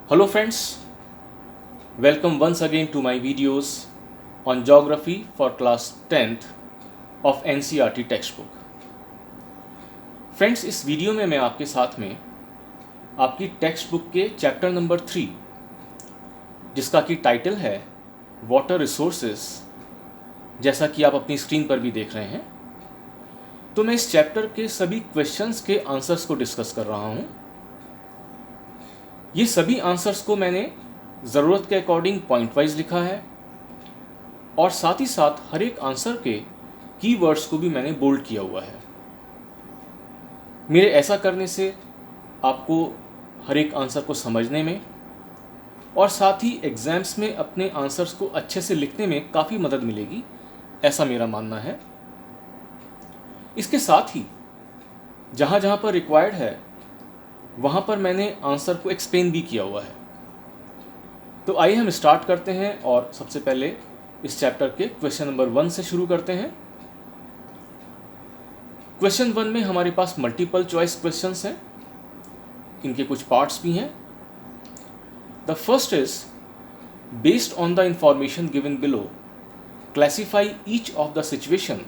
Hello friends, welcome once again to my videos on geography for class 10th of NCERT textbook. Friends, इस video में मैं आपके साथ में आपकी टेक्स्ट बुक के चैप्टर नंबर 3 जिसका कि टाइटल है वाटर रिसोर्सेज, जैसा कि आप अपनी स्क्रीन पर भी देख रहे हैं, तो मैं इस चैप्टर के सभी क्वेश्चंस के आंसर्स को डिस्कस कर रहा हूं। ये सभी आंसर्स को मैंने ज़रूरत के अकॉर्डिंग पॉइंट वाइज लिखा है और साथ ही साथ हर एक आंसर के कीवर्ड्स को भी मैंने बोल्ड किया हुआ है। मेरे ऐसा करने से आपको हर एक आंसर को समझने में और साथ ही एग्ज़ाम्स में अपने आंसर्स को अच्छे से लिखने में काफ़ी मदद मिलेगी, ऐसा मेरा मानना है। इसके साथ ही जहाँ जहाँ पर रिक्वायर्ड है वहाँ पर मैंने आंसर को एक्सप्लेन भी किया हुआ है। तो आइए हम स्टार्ट करते हैं और सबसे पहले इस चैप्टर के क्वेश्चन नंबर 1 से शुरू करते हैं। क्वेश्चन 1 में हमारे पास मल्टीपल चॉइस क्वेश्चंस हैं, इनके कुछ पार्ट्स भी हैं। The first is based on the information given below classify each of the situation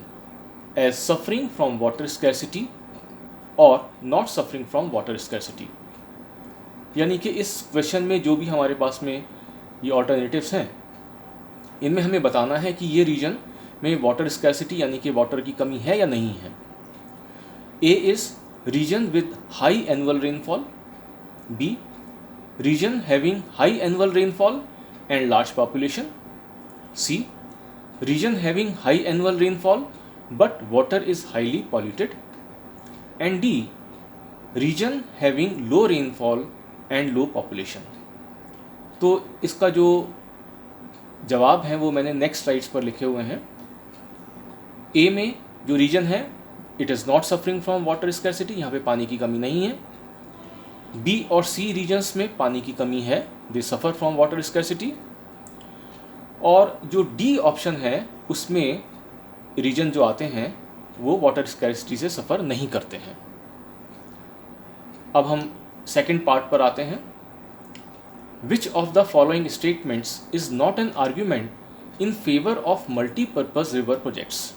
as suffering from water scarcity और not suffering from water scarcity. यानी कि इस क्वेश्चन में जो भी हमारे पास में ये ऑल्टरनेटिव्स हैं, इनमें हमें बताना है कि ये रीजन में वाटर स्कैरसिटी यानी कि वाटर की कमी है या नहीं है। A is region with high annual rainfall, B region having high annual rainfall and large population, C region having high annual rainfall but water is highly polluted, and D region having low rainfall and low population. तो इसका जो जवाब है वो मैंने next slides पर लिखे हुए हैं। ए में जो रीजन है it is not suffering from water scarcity, यहाँ पे पानी की कमी नहीं है। बी और सी रीजन्स में पानी की कमी है, दे सफ़र फ्रॉम वाटर स्कैरसिटी। और जो डी ऑप्शन है उसमें रीजन जो आते हैं वो वाटर स्कैरसिटी से सफ़र नहीं करते हैं। अब हम सेकंड पार्ट पर आते हैं। Which of the following statements is not an argument in favour of multipurpose river projects,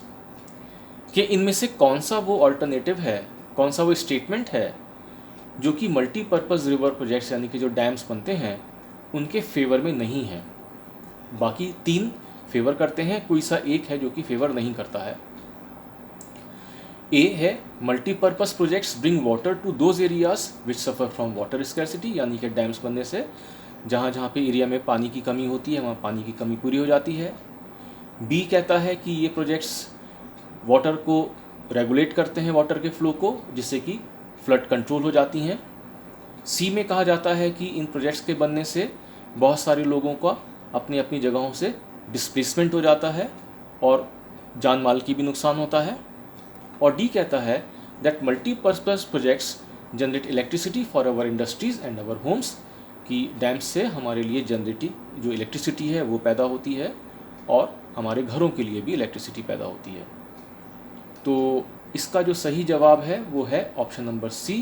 कि इनमें से कौन सा वो अल्टरनेटिव है, कौन सा वो स्टेटमेंट है जो कि मल्टीपर्पज़ रिवर प्रोजेक्ट्स यानी कि जो डैम्स बनते हैं उनके फेवर में नहीं है। बाकी 3 फेवर करते हैं, कोई सा एक है जो कि फेवर नहीं करता है। ए है multipurpose projects bring water to those areas which suffer from water scarcity, यानी कि डैम्स बनने से जहाँ जहाँ पे एरिया में पानी की कमी होती है वहाँ पानी की कमी पूरी हो जाती है। बी कहता है कि ये प्रोजेक्ट्स वाटर को रेगुलेट करते हैं, वाटर के फ्लो को, जिससे कि फ्लड कंट्रोल हो जाती हैं। सी में कहा जाता है कि इन प्रोजेक्ट्स के बनने से बहुत सारे लोगों का अपनी अपनी जगहों से डिस्प्लेसमेंट हो जाता है और जान माल की भी नुकसान होता है। और डी कहता है that multipurpose projects generate electricity for our industries and our homes, कि डैम्स से हमारे लिए जो इलेक्ट्रिसिटी है वो पैदा होती है और हमारे घरों के लिए भी इलेक्ट्रिसिटी पैदा होती है। तो इसका जो सही जवाब है वो है option number C,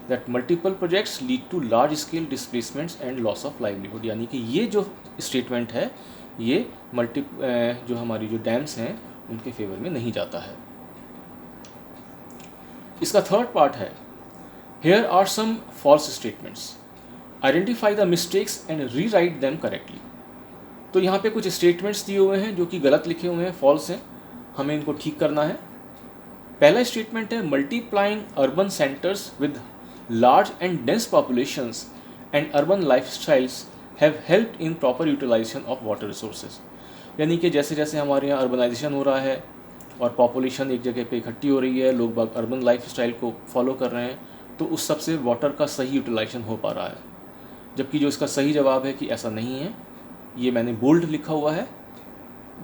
that multiple projects lead to large scale displacements and loss of livelihood. यानी कि ये जो स्टेटमेंट है ये जो हमारी जो डैम्स हैं उनके फेवर में नहीं जाता है। इसका थर्ड पार्ट है here are some false statements, identify the mistakes and rewrite them correctly. तो यहाँ पे कुछ स्टेटमेंट्स दिए हुए हैं जो कि गलत लिखे हुए हैं, फॉल्स हैं, हमें इनको ठीक करना है। पहला स्टेटमेंट है multiplying urban centres with large and dense populations and urban lifestyles have helped in proper utilisation of water resources. यानी कि जैसे जैसे हमारे यहाँ अर्बनाइजेशन हो रहा है और पॉपुलेशन एक जगह पे इकट्ठी हो रही है, लोग बाग अर्बन लाइफस्टाइल को फॉलो कर रहे हैं, तो उस सब से वाटर का सही यूटिलाइजेशन हो पा रहा है। जबकि जो इसका सही जवाब है कि ऐसा नहीं है, ये मैंने बोल्ड लिखा हुआ है,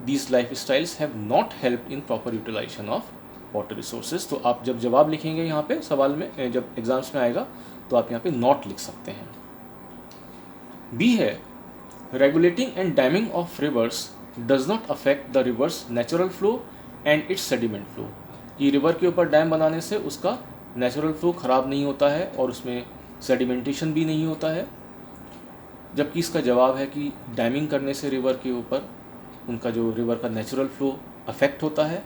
these life styles have not help in proper utilisation of water resources. तो आप जब जवाब लिखेंगे यहाँ पे सवाल में, जब एग्जाम्स में आएगा, तो आप यहाँ पे नॉट लिख सकते हैं। बी है regulating and damming of reverse does not affect the reverse natural flow and it's sediment flow, कि रिवर के ऊपर डैम बनाने से उसका नेचुरल फ्लो ख़राब नहीं होता है और उसमें सेडिमेंटेशन भी नहीं होता है। जबकि इसका जवाब है कि डैमिंग करने से रिवर के ऊपर उनका जो रिवर का नेचुरल फ्लो अफेक्ट होता है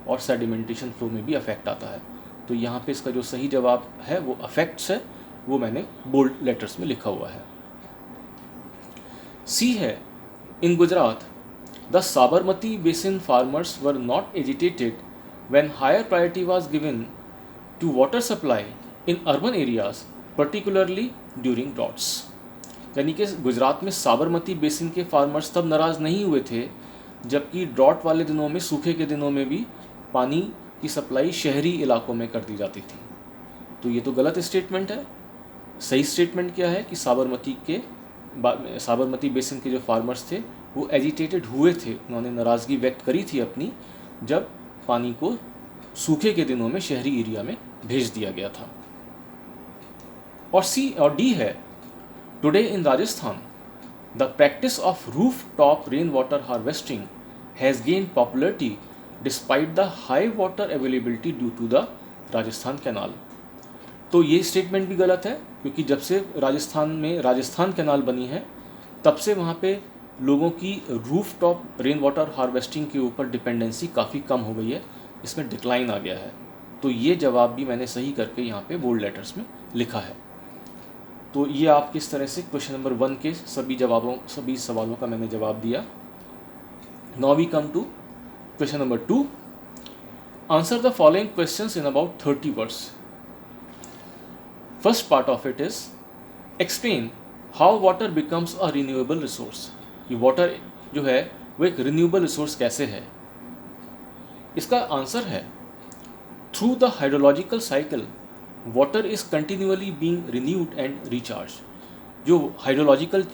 और सेडिमेंटेशन फ्लो में भी अफेक्ट आता है। तो यहाँ पे इसका जो सही जवाब है वो अफेक्ट्स है, वो मैंने बोल्ड लेटर्स में लिखा हुआ है। सी है, in Gujarat the Sabarmati basin farmers were not agitated when higher priority was given to water supply in urban areas particularly during droughts. यानी कि गुजरात में साबरमती बेसिन के फार्मर्स तब नाराज़ नहीं हुए थे जबकि ड्रॉट वाले दिनों में, सूखे के दिनों में भी पानी की सप्लाई शहरी इलाकों में कर दी जाती थी। तो ये तो गलत स्टेटमेंट है। सही स्टेटमेंट क्या है कि साबरमती बेसिन के जो फार्मर्स थे वो एजिटेटेड हुए थे, उन्होंने नाराज़गी व्यक्त करी थी अपनी, जब पानी को सूखे के दिनों में शहरी एरिया में भेज दिया गया था। और सी और डी है, today in Rajasthan the practice of roof top rain water harvesting has gain popularity despite the high water availability due to the Rajasthan canal. तो ये स्टेटमेंट भी गलत है, क्योंकि जब से राजस्थान में राजस्थान कैनाल बनी है तब से वहाँ पे लोगों की roof top rain water harvesting के ऊपर डिपेंडेंसी काफ़ी कम हो गई है, इसमें डिक्लाइन आ गया है। तो ये जवाब भी मैंने सही करके यहाँ पे बोल्ड लेटर्स में लिखा है। तो ये आप किस तरह से क्वेश्चन नंबर 1 के सभी सवालों का मैंने जवाब दिया। Now we come to question number 2। Answer the following questions in about 30 words. First part of it is explain how water becomes a renewable resource. कि वाटर जो है वो एक रिन्यूएबल रिसोर्स कैसे है। इसका आंसर है through the hydrological cycle water is continually being renewed and recharge. जो हाइड्रोलॉजिकल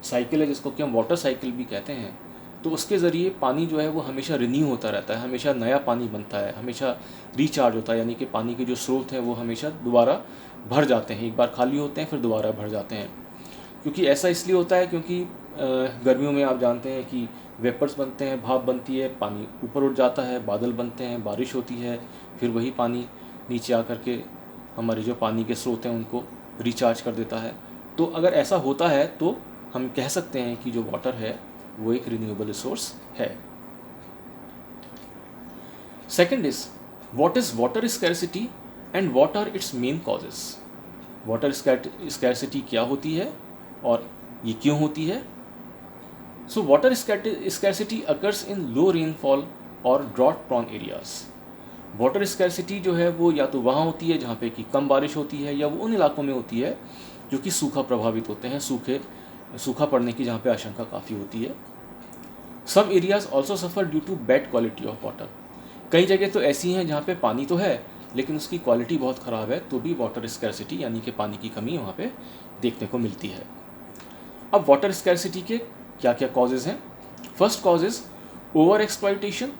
साइकिल है, जिसको कि हम वाटर साइकिल भी कहते हैं, तो उसके ज़रिए पानी जो है वो हमेशा रिन्यू होता रहता है, हमेशा नया पानी बनता है, हमेशा रिचार्ज होता है। यानी कि पानी के जो स्रोत हैं वो हमेशा दोबारा भर जाते हैं, एक बार खाली होते हैं फिर दोबारा भर जाते हैं। क्योंकि ऐसा इसलिए होता है क्योंकि गर्मियों में आप जानते हैं कि वेपर्स बनते हैं, भाप बनती है, पानी ऊपर उठ जाता है, बादल बनते हैं, बारिश होती है, फिर वही पानी नीचे आकर के हमारे जो पानी के स्रोत हैं उनको रिचार्ज कर देता है। तो अगर ऐसा होता है तो हम कह सकते हैं कि जो वाटर है वो एक रिन्यूएबल रिसोर्स है। Second is what is water scarcity and what are its main causes. Water scarcity क्या होती है और ये क्यों होती है। So water scarcity occurs in low rainfall और drought prone areas. Water scarcity जो है वो या तो वहाँ होती है जहाँ पे कि कम बारिश होती है, या वो उन इलाकों में होती है जो कि सूखा प्रभावित होते हैं, सूखा पड़ने की जहाँ पे आशंका काफ़ी होती है। Some areas also suffer due to bad quality of water. कई जगह तो ऐसी हैं जहाँ पे पानी तो है लेकिन उसकी क्वालिटी बहुत ख़राब है, तो भी वाटर स्कैरसिटी यानी कि पानी की कमी वहाँ पे देखने को मिलती है। अब वाटर स्कैरसिटी के क्या क्या कॉजेज़ हैं। First cause is over exploitation,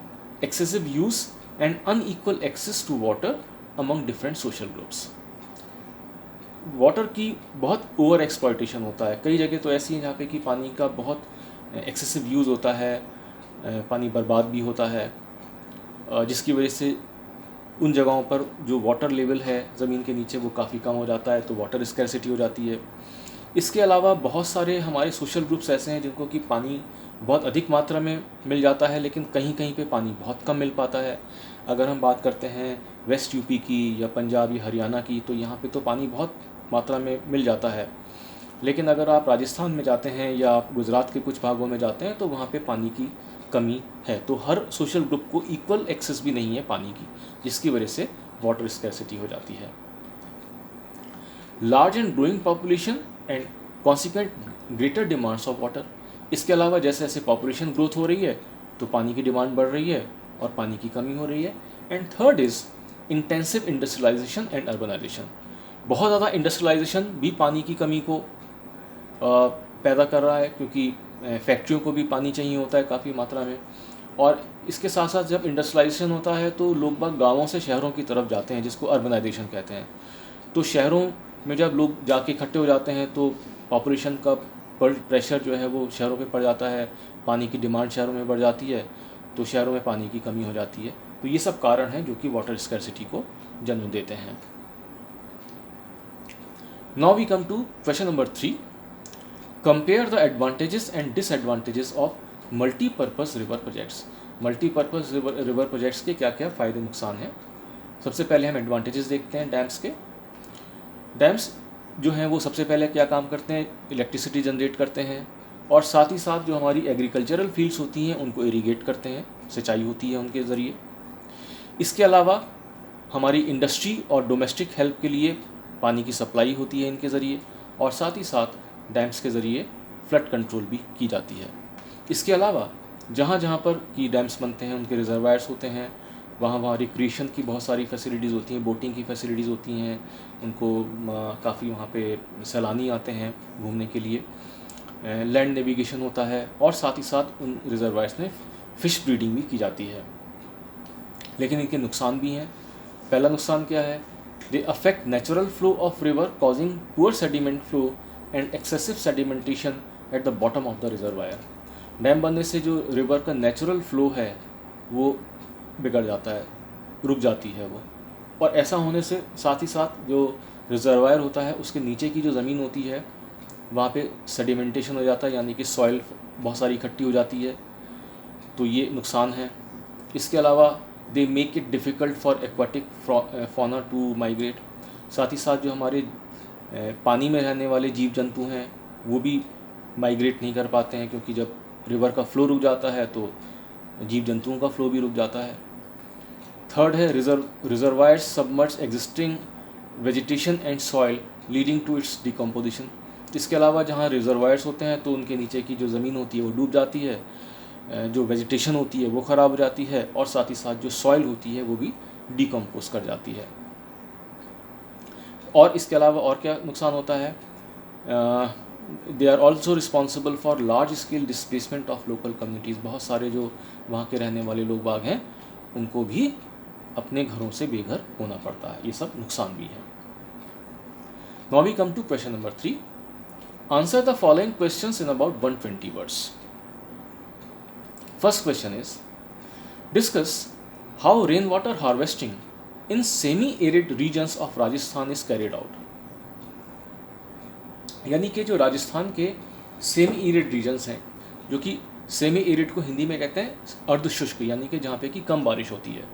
excessive use and unequal access to water among different social groups. Water की बहुत ओवर एक्सप्लॉयटेशन होता है। कई जगह तो ऐसी हैं जहाँ पे कि पानी का बहुत एक्सेसिव यूज़ होता है, पानी बर्बाद भी होता है, जिसकी वजह से उन जगहों पर जो वाटर लेवल है ज़मीन के नीचे वो काफ़ी कम हो जाता है, तो वाटर स्कैरसिटी हो जाती है। इसके अलावा बहुत सारे हमारे सोशल ग्रुप्स ऐसे हैं जिनको कि पानी बहुत अधिक मात्रा में मिल जाता है लेकिन कहीं कहीं पे पानी बहुत कम मिल पाता है। अगर हम बात करते हैं वेस्ट यूपी की या पंजाब या हरियाणा की, तो यहाँ पे तो पानी बहुत मात्रा में मिल जाता है, लेकिन अगर आप राजस्थान में जाते हैं या आप गुजरात के कुछ भागों में जाते हैं तो वहाँ पे पानी की कमी है। तो हर सोशल ग्रुप को इक्वल एक्सेस भी नहीं है पानी की, जिसकी वजह से वाटर स्कैरसिटी हो जाती है। Large and growing population and consequent greater demands of water. इसके अलावा जैसे जैसे पॉपुलेशन ग्रोथ हो रही है तो पानी की डिमांड बढ़ रही है और पानी की कमी हो रही है। And third is intensive industrialisation and urbanisation. बहुत ज़्यादा इंडस्ट्रियलाइजेशन भी पानी की कमी को पैदा कर रहा है, क्योंकि फैक्ट्रियों को भी पानी चाहिए होता है काफ़ी मात्रा में। और इसके साथ साथ जब इंडस्ट्रियलाइजेशन होता है तो लोग बाग गाँवों से शहरों की तरफ जाते हैं, जिसको अर्बनाइजेशन कहते हैं। तो शहरों में जब लोग जाके इकट्ठे हो जाते हैं तो पॉपुलेशन का प्रेशर जो है वो शहरों पे पड़ जाता है, पानी की डिमांड शहरों में बढ़ जाती है, तो शहरों में पानी की कमी हो जाती है। तो ये सब कारण हैं जो कि वाटर स्कैरसिटी को जन्म देते हैं। Now we come to question number 3। Compare the advantages and disadvantages of multipurpose river projects. Multipurpose river projects के क्या क्या फ़ायदे नुकसान हैं। सबसे पहले हम एडवांटेजेस देखते हैं डैम्स के। डैम्स जो हैं वो सबसे पहले क्या काम करते हैं, इलेक्ट्रिसिटी जनरेट करते हैं और साथ ही साथ जो हमारी एग्रीकल्चरल फील्ड्स होती हैं उनको इरीगेट करते हैं, सिंचाई होती है उनके ज़रिए। इसके अलावा हमारी इंडस्ट्री और डोमेस्टिक हेल्प के लिए पानी की सप्लाई होती है इनके ज़रिए और साथ ही साथ डैम्स के ज़रिए फ्लड कंट्रोल भी की जाती है। इसके अलावा जहाँ जहाँ पर कि डैम्स बनते हैं उनके रिजर्वायर्स होते हैं, वहाँ वहाँ रिक्रिएशन की बहुत सारी फैसिलिटीज़ होती हैं, बोटिंग की फैसिलिटीज़ होती हैं, उनको काफ़ी वहाँ पे सैलानी आते हैं घूमने के लिए, लैंड नेविगेशन होता है और साथ ही साथ उन रिजर्वायर्स में फ़िश ब्रीडिंग भी की जाती है। लेकिन इनके नुकसान भी हैं। पहला नुकसान क्या है, they affect natural flow of river causing poor sediment flow and excessive sedimentation at the bottom of the reservoir. Dam बनने से जो रिवर का नेचुरल फ्लो है वो बिगड़ जाता है, रुक जाती है वो, और ऐसा होने से साथ ही साथ जो रिजर्वायर होता है उसके नीचे की जो ज़मीन होती है वहाँ पे सेडिमेंटेशन हो जाता है, यानी कि सॉइल बहुत सारी इकट्ठी हो जाती है, तो ये नुकसान है। इसके अलावा they make it difficult for aquatic fauna to migrate. साथ ही साथ जो हमारे पानी में रहने वाले जीव जंतु हैं वो भी माइग्रेट नहीं कर पाते हैं, क्योंकि जब रिवर का फ्लो रुक जाता है तो जीव जंतुओं का फ्लो भी रुक जाता है। थर्ड है reservoirs submerge existing vegetation and soil leading to its decomposition. इसके अलावा जहाँ रिजर्वायर्स होते हैं तो उनके नीचे की जो ज़मीन होती है वो डूब जाती है, जो वेजिटेशन होती है वो ख़राब हो जाती है और साथ ही साथ जो सॉइल होती है वो भी डिकम्पोज कर जाती है। और इसके अलावा और क्या नुकसान होता है, they are also responsible for large scale displacement of local communities. बहुत सारे जो वहाँ के रहने वाले लोग बाग हैं उनको भी अपने घरों से बेघर होना पड़ता है, ये सब नुकसान भी है। Now we come to question number 3। Answer the following questions in about 120 words. First question is, discuss how rainwater harvesting in semi-arid regions of Rajasthan is carried out। यानी कि जो राजस्थान के सेमी एरिड रीजन्स हैं, जो कि semi arid को हिंदी में कहते हैं अर्धशुष्क, यानी कि जहाँ पे कि कम बारिश होती है,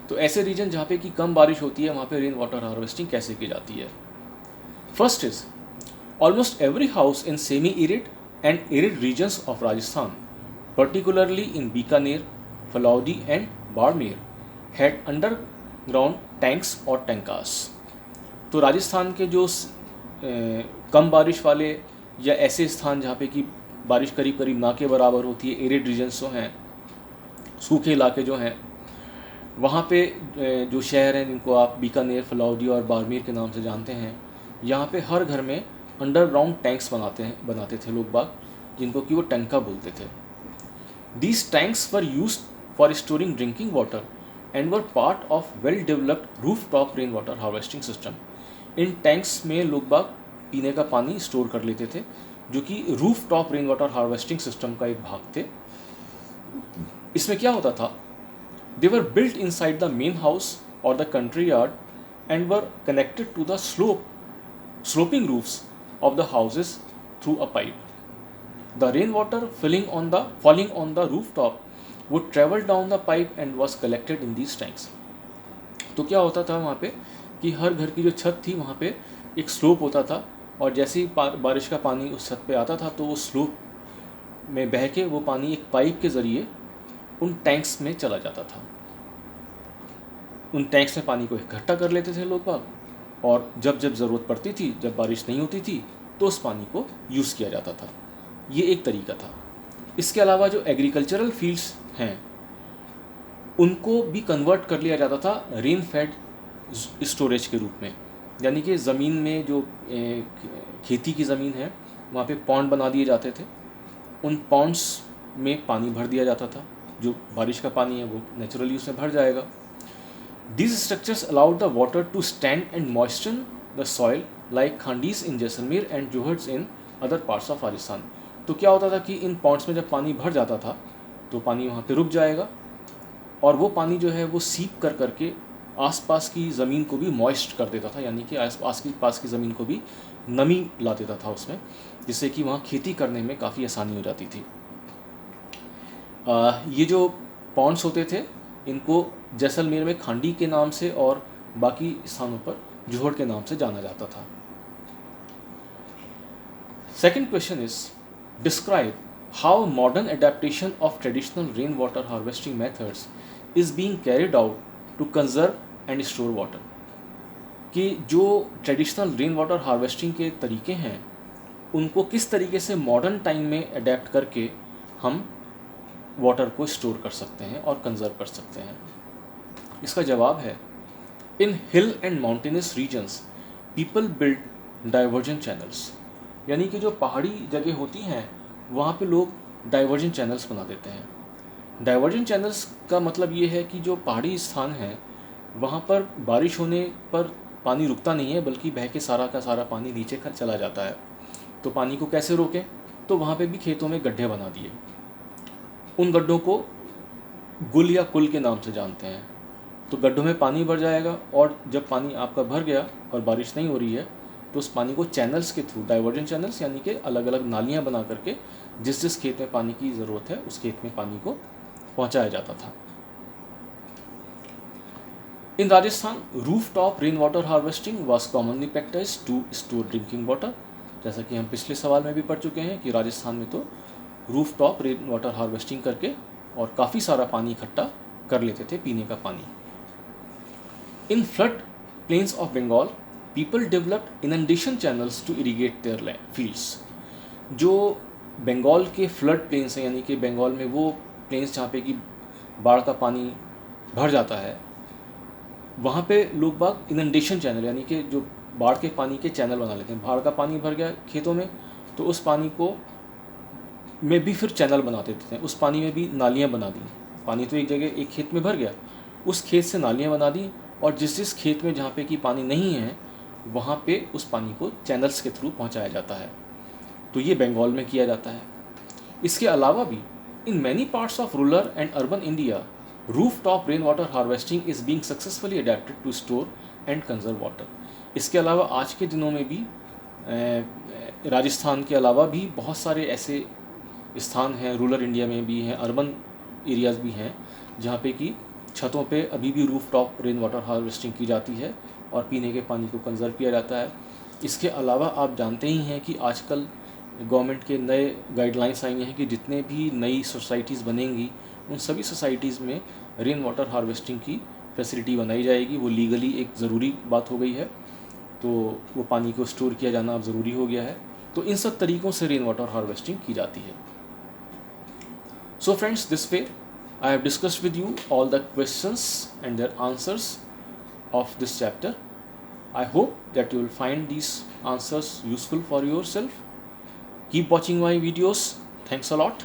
तो ऐसे रीजन जहाँ पे कि कम बारिश होती है वहाँ पे रेन वाटर हार्वेस्टिंग कैसे की जाती है। First is, almost every house in semi arid and arid regions of Rajasthan, particularly in Bikaner, Falaudi and Barmer, had underground tanks और टैंकास। तो राजस्थान के जो कम बारिश वाले या ऐसे स्थान जहाँ पे कि बारिश करीब करीब ना के बराबर होती है, एरिड रीजन्स जो हैं, सूखे इलाके जो हैं, वहाँ पे जो शहर हैं जिनको आप बीकानेर, फलाउडी और बाड़मेर के नाम से जानते हैं, यहाँ पे हर घर में अंडरग्राउंड टैंक्स बनाते थे लोग बाग, जिनको कि वो टंका बोलते थे। These tanks were used for storing drinking water and were part of well-developed rooftop rainwater harvesting system। In tanks में लोग बाग पीने का पानी स्टोर कर लेते थे, जो कि rooftop rain water harvesting system का एक भाग थे। इसमें क्या होता था, they were built inside the main house और the country yard and were connected to the sloping roofs of the houses through a pipe. The rainwater falling on the rooftop would travel down the pipe and was collected in these tanks। तो क्या होता था वहाँ पे कि हर घर की जो छत थी वहाँ पे एक स्लोप होता था, और जैसे ही बारिश का पानी उस छत पे आता था तो वो स्लोप में बह के वो पानी एक पाइप के ज़रिए उन टैंक्स में चला जाता था। उन टैंक्स में पानी को इकट्ठा कर लेते थे लोग बाग, और जब जब ज़रूरत पड़ती थी, जब बारिश नहीं होती थी, तो उस पानी को यूज़ किया जाता था। ये एक तरीका था। इसके अलावा जो एग्रीकल्चरल फील्ड्स हैं उनको भी कन्वर्ट कर लिया जाता था रेन फेड स्टोरेज के रूप में, यानी कि ज़मीन में जो खेती की ज़मीन है वहाँ पे पॉन्ड बना दिए जाते थे, उन पॉन्ड्स में पानी भर दिया जाता था, जो बारिश का पानी है वो नेचुरली उसमें भर जाएगा। These structures allowed the water to stand and moisten the soil like Khandis in Jaisalmer and Johars in other parts of Rajasthan। तो क्या होता था कि इन पॉन्ड्स में जब पानी भर जाता था तो पानी वहाँ पे रुक जाएगा, और वो पानी जो है वो सीप कर करके आसपास की ज़मीन को भी मॉइस्ट कर देता था, यानी कि आसपास की ज़मीन को भी नमी ला देता था उसमें, जिससे कि वहाँ खेती करने में काफ़ी आसानी हो जाती थी। ये जो पॉन्ड्स होते थे इनको जैसलमेर में खांडी के नाम से और बाकी स्थानों पर जोहड़ के नाम से जाना जाता था। Second question is describe how modern adaptation of traditional rain water harvesting methods is being carried out to conserve and store water. कि जो ट्रेडिशनल रेन वाटर हार्वेस्टिंग के तरीके हैं उनको किस तरीके से मॉडर्न टाइम में अडेप्ट करके हम वाटर को स्टोर कर सकते हैं और कंजर्व कर सकते हैं। इसका जवाब है, in hill and mountainous regions people build diversion channels. यानी कि जो पहाड़ी जगह होती हैं वहाँ पे लोग डाइवर्जन चैनल्स बना देते हैं। डाइवर्जन चैनल्स का मतलब ये है कि जो पहाड़ी स्थान हैं वहाँ पर बारिश होने पर पानी रुकता नहीं है, बल्कि बह के सारा का सारा पानी नीचे चला जाता है। तो पानी को कैसे रोकें, तो वहाँ पे भी खेतों में गड्ढे बना दिए। उन गड्ढों को गुल या कुल के नाम से जानते हैं। तो गड्ढों में पानी भर जाएगा और जब पानी आपका भर गया और बारिश नहीं हो रही है तो उस पानी को चैनल्स के थ्रू, डाइवर्जन चैनल्स यानी कि अलग अलग नालियाँ बना करके जिस जिस खेत में पानी की ज़रूरत है उस खेत में पानी को पहुँचाया जाता था। In Rajasthan roof top rain water harvesting was commonly practised to store drinking water. जैसा कि हम पिछले सवाल में भी पढ़ चुके हैं कि राजस्थान में तो roof top rain water harvesting करके और काफ़ी सारा पानी इकट्ठा कर लेते थे, पीने का पानी। In flood plains of Bengal people developed inundation channels to irrigate their fields. जो बंगाल के फ्लड प्लेन्स हैं, यानी कि बंगाल में वो प्लेन्स जहाँ पे कि बाढ़ का पानी भर जाता है, वहाँ पे लोग बाग इनंडेशन चैनल यानी कि जो बाढ़ के पानी के चैनल बना लेते हैं। बाढ़ का पानी भर गया खेतों में तो उस पानी को में भी फिर चैनल बना देते हैं, उस पानी में भी नालियाँ बना दी। पानी तो एक जगह एक खेत में भर गया, उस खेत से नालियाँ बना दी और जिस जिस खेत में जहाँ पे कि पानी नहीं है वहाँ पे उस पानी को चैनल्स के थ्रू पहुँचाया जाता है। तो ये बंगाल में किया जाता है। इसके अलावा भी in many parts of rural and urban India roof top rain water harvesting is being successfully adapted to store and conserve water. इसके अलावा आज के दिनों में भी राजस्थान के अलावा भी बहुत सारे ऐसे स्थान हैं, रूरल इंडिया में भी हैं, अर्बन एरियाज़ भी हैं, जहाँ पे कि छतों पे अभी भी roof top rain water harvesting की जाती है और पीने के पानी को कंजर्व किया जाता है। इसके अलावा आप जानते ही हैं कि आजकल गवर्नमेंट के नए गाइडलाइंस आई हैं कि जितने भी नई सोसाइटीज़ बनेंगी उन सभी सोसाइटीज़ में रेन वाटर हार्वेस्टिंग की फैसिलिटी बनाई जाएगी। वो लीगली एक ज़रूरी बात हो गई है, तो वो पानी को स्टोर किया जाना अब ज़रूरी हो गया है। तो इन सब तरीक़ों से रेन वाटर हार्वेस्टिंग की जाती है। So friends, this way I have discussed with you all the questions and their answers of this chapter. I hope that you will find these answers useful for yourself. Keep watching my videos. Thanks a lot.